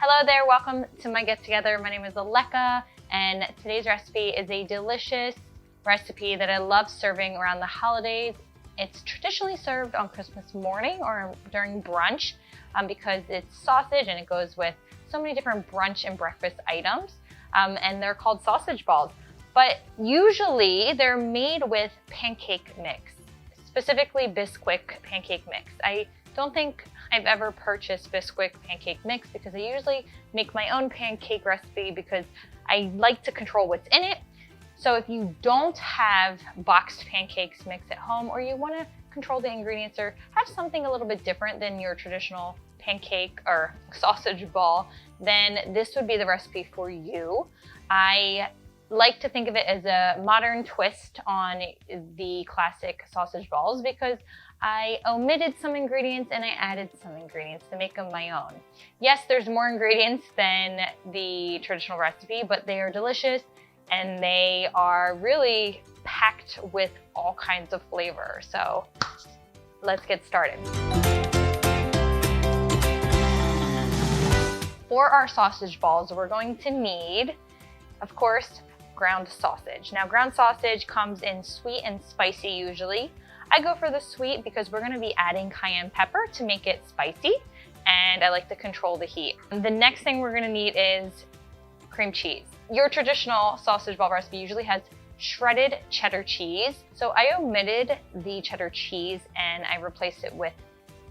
Hello there, welcome to my get together. My name is Aleka, and today's recipe is a delicious recipe that I love serving around the holidays. It's traditionally served on Christmas morning or during brunch because it's sausage and it goes with so many different brunch and breakfast items, and they're called sausage balls. But usually they're made with pancake mix, specifically Bisquick pancake mix. I don't think I've ever purchased Bisquick pancake mix because I usually make my own pancake recipe because I like to control what's in it. So if you don't have boxed pancakes mix at home, or you want to control the ingredients or have something a little bit different than your traditional pancake or sausage ball, then this would be the recipe for you. I like to think of it as a modern twist on the classic sausage balls because I omitted some ingredients and I added some ingredients to make them my own. Yes, there's more ingredients than the traditional recipe, but they are delicious and they are really packed with all kinds of flavor. So let's get started. For our sausage balls, we're going to need, of course, ground sausage. Now, ground sausage comes in sweet and spicy usually. I go for the sweet because we're gonna be adding cayenne pepper to make it spicy, and I like to control the heat. The next thing we're gonna need is cream cheese. Your traditional sausage ball recipe usually has shredded cheddar cheese, so I omitted the cheddar cheese and I replaced it with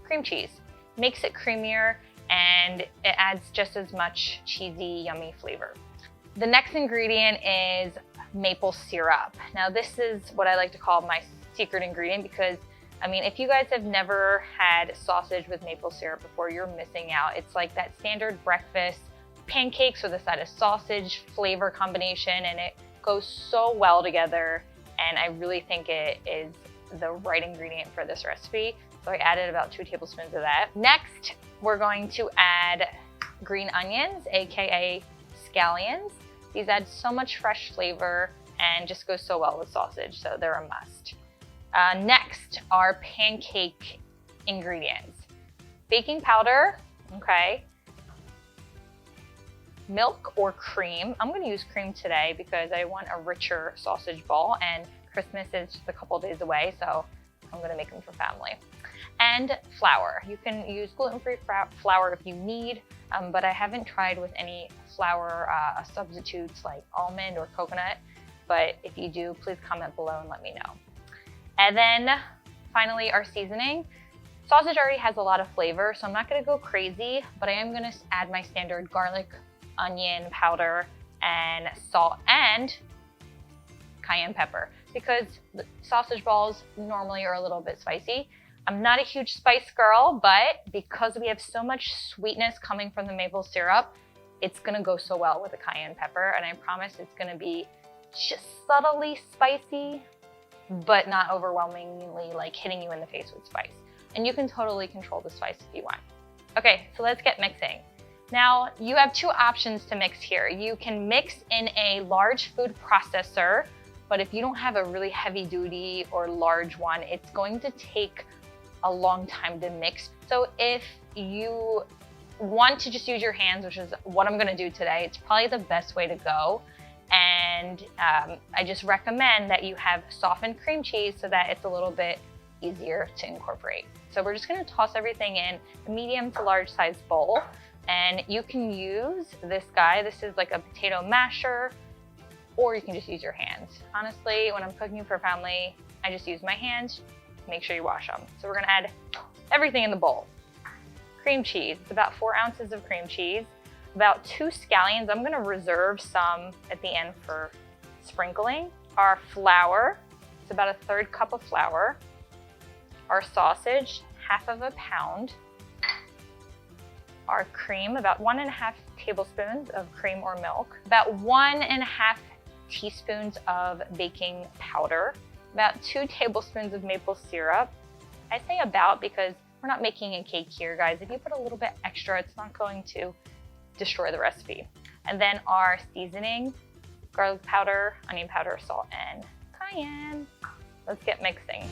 cream cheese. Makes it creamier and it adds just as much cheesy, yummy flavor. The next ingredient is maple syrup. Now this is what I like to call my secret ingredient because, I mean, if you guys have never had sausage with maple syrup before, you're missing out. It's like that standard breakfast pancakes with a side of sausage flavor combination, and it goes so well together, and I really think it is the right ingredient for this recipe. So I added about 2 tablespoons of that. Next, we're going to add green onions, aka scallions. These add so much fresh flavor and just goes so well with sausage, so they're a must. Next, our pancake ingredients. Baking powder, okay. Milk or cream. I'm gonna use cream today because I want a richer sausage ball, and Christmas is just a couple days away, so I'm gonna make them for family. And flour. You can use gluten-free flour if you need, but I haven't tried with any flour substitutes like almond or coconut, but if you do, please comment below and let me know. And then finally, our seasoning. Sausage already has a lot of flavor, so I'm not gonna go crazy, but I am gonna add my standard garlic, onion powder, and salt and cayenne pepper because the sausage balls normally are a little bit spicy. I'm not a huge spice girl, but because we have so much sweetness coming from the maple syrup, it's gonna go so well with the cayenne pepper, and I promise it's gonna be just subtly spicy, but not overwhelmingly like hitting you in the face with spice. And you can totally control the spice if you want. Okay, so let's get mixing. Now, you have 2 options to mix here. You can mix in a large food processor, but if you don't have a really heavy duty or large one, it's going to take a long time to mix. So if you want to just use your hands, which is what I'm gonna do today, it's probably the best way to go. And I just recommend that you have softened cream cheese so that it's a little bit easier to incorporate. So we're just gonna toss everything in a medium to large size bowl. And you can use this guy. This is like a potato masher, or you can just use your hands. Honestly, when I'm cooking for family, I just use my hands. Make sure you wash them. So we're gonna add everything in the bowl. Cream cheese, it's about 4 ounces of cream cheese. About 2 scallions. I'm gonna reserve some at the end for sprinkling. Our flour, it's about 1/3 cup of flour. Our sausage, 1/2 pound. Our cream, about 1.5 tablespoons of cream or milk. About 1.5 teaspoons of baking powder. About 2 tablespoons of maple syrup. I say about because we're not making a cake here, guys. If you put a little bit extra, it's not going to destroy the recipe. And then our seasoning, garlic powder, onion powder, salt, and cayenne. Let's get mixing.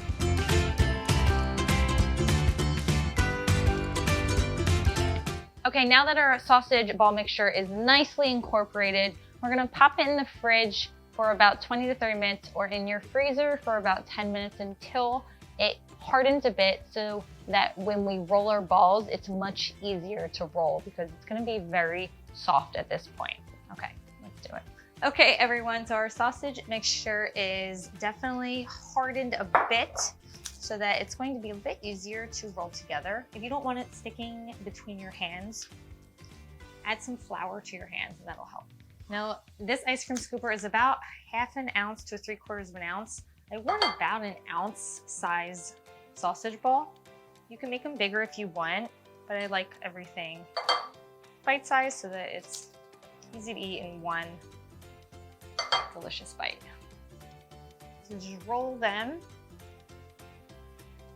Okay, now that our sausage ball mixture is nicely incorporated, we're gonna pop it in the fridge for about 20 to 30 minutes or in your freezer for about 10 minutes until it hardens a bit so that when we roll our balls, it's much easier to roll because it's gonna be very soft at this point. Okay, let's do it. Okay, everyone, so our sausage mixture is definitely hardened a bit so that it's going to be a bit easier to roll together. If you don't want it sticking between your hands, add some flour to your hands and that'll help. Now, this ice cream scooper is about 1/2 ounce to 3/4 ounce. I want about an ounce size sausage ball. You can make them bigger if you want, but I like everything bite-sized so that it's easy to eat in one delicious bite. So just roll them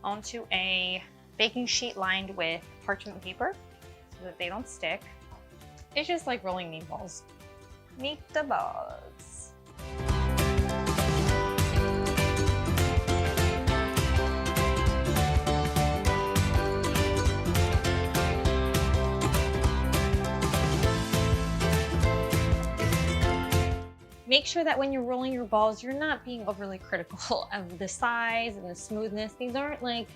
onto a baking sheet lined with parchment paper so that they don't stick. It's just like rolling meatballs. Meet the balls. Make sure that when you're rolling your balls, you're not being overly critical of the size and the smoothness. These aren't like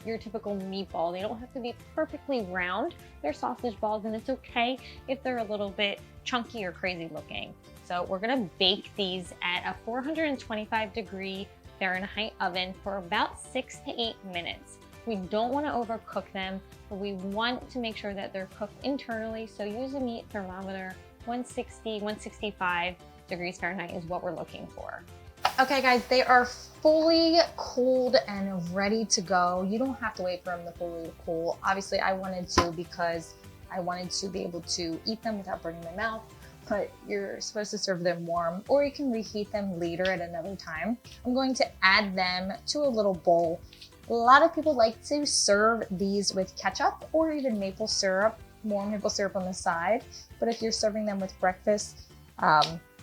your typical meatball. They don't have to be perfectly round. They're sausage balls, and it's okay if they're a little bit chunky or crazy looking. So we're gonna bake these at a 425-degree Fahrenheit oven for about 6 to 8 minutes. We don't wanna overcook them, but we want to make sure that they're cooked internally. So use a meat thermometer. 160, 165 degrees Fahrenheit is what we're looking for. Okay guys, they are fully cooled and ready to go. You don't have to wait for them to fully cool. Obviously I wanted to because I wanted to be able to eat them without burning my mouth, but you're supposed to serve them warm, or you can reheat them later at another time. I'm going to add them to a little bowl. A lot of people like to serve these with ketchup or even maple syrup, more maple syrup on the side. But if you're serving them with breakfast,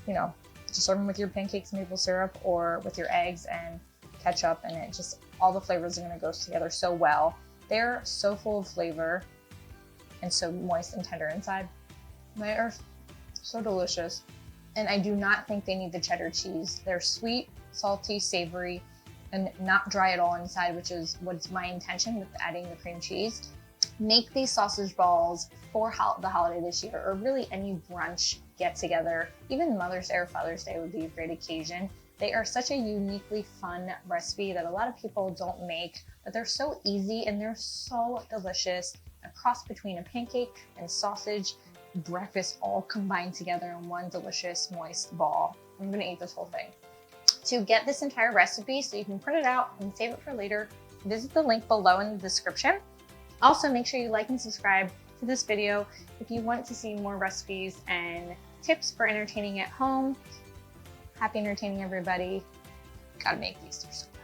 you know, just serve them with your pancakes, maple syrup, or with your eggs and ketchup, and it just, all the flavors are gonna go together so well. They're so full of flavor and so moist and tender inside. They are so delicious. And I do not think they need the cheddar cheese. They're sweet, salty, savory, and not dry at all inside, which is what's my intention with adding the cream cheese. Make these sausage balls for the holiday this year, or really any brunch get together. Even Mother's Day or Father's Day would be a great occasion. They are such a uniquely fun recipe that a lot of people don't make, but they're so easy and they're so delicious. A cross between a pancake and sausage breakfast all combined together in one delicious moist ball. I'm gonna eat this whole thing. To get this entire recipe so you can print it out and save it for later, visit the link below in the description. Also, make sure you like and subscribe to this video if you want to see more recipes and tips for entertaining at home. Happy entertaining, everybody. Gotta make these. They're so good.